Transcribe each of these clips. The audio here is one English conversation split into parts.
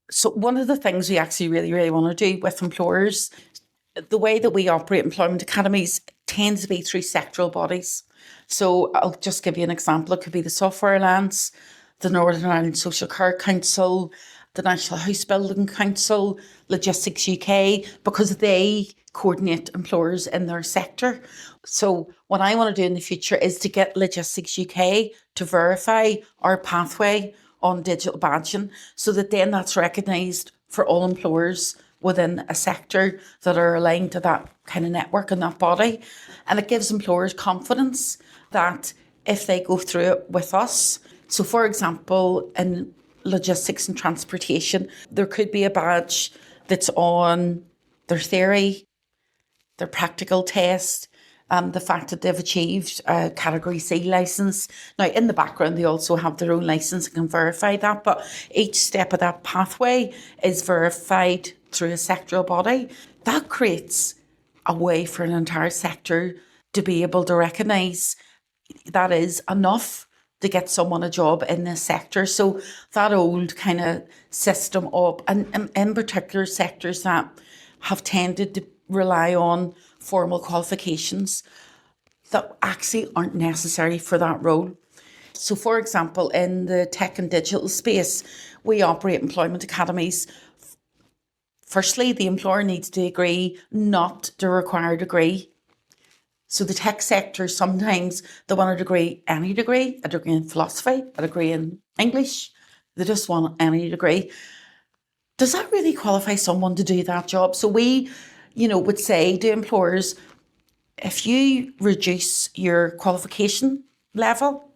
So one of the things we actually really want to do with employers, the way that we operate employment academies tends to be through sectoral bodies. So I'll just give you an example. It could be the Software Alliance, the Northern Ireland Social Care Council, the National House Building Council, Logistics UK, because they coordinate employers in their sector. So what I want to do in the future is to get Logistics UK to verify our pathway on digital badging, so that then that's recognised for all employers within a sector that are aligned to that kind of network and that body. And it gives employers confidence that if they go through it with us, so for example, in logistics and transportation, there could be a badge that's on their theory, their practical test, the fact that they've achieved a Category C licence. Now, in the background, they also have their own licence and can verify that, but each step of that pathway is verified through a sectoral body. That creates a way for an entire sector to be able to recognise that is enough to get someone a job in this sector. So that old kind of system of, and in particular sectors that have tended to rely on formal qualifications that actually aren't necessary for that role. So for example, in the tech and digital space, we operate employment academies. Firstly, the employer needs to agree not to require a degree. So the tech sector, sometimes they want a degree, any degree, a degree in philosophy, a degree in English. They just want any degree. Does that really qualify someone to do that job? So we, would say to employers, if you reduce your qualification level,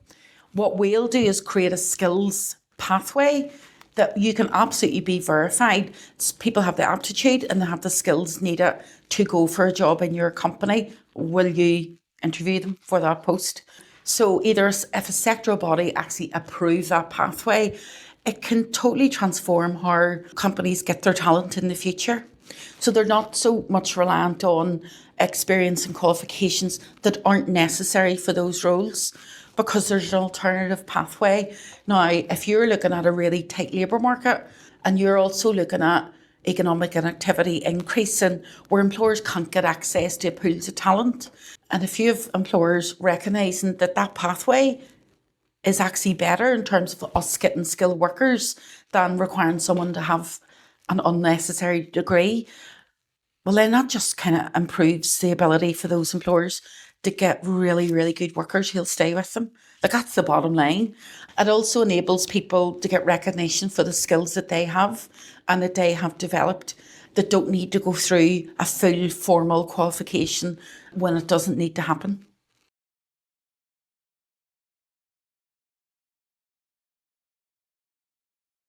what we'll do is create a skills pathway that you can absolutely be verified. People have the aptitude and they have the skills needed to go for a job in your company. Will you interview them for that post? So either if a sectoral body actually approves that pathway, it can totally transform how companies get their talent in the future. So they're not so much reliant on experience and qualifications that aren't necessary for those roles, because there's an alternative pathway. Now, if you're looking at a really tight labour market and you're also looking at economic inactivity increasing where employers can't get access to pools of talent, and if you have employers recognising that that pathway is actually better in terms of us getting skilled workers than requiring someone to have an unnecessary degree, well, then that just kind of improves the ability for those employers to get really good workers who'll stay with them. Like, that's the bottom line. It also enables people to get recognition for the skills that they have and that they have developed, that don't need to go through a full formal qualification when it doesn't need to happen.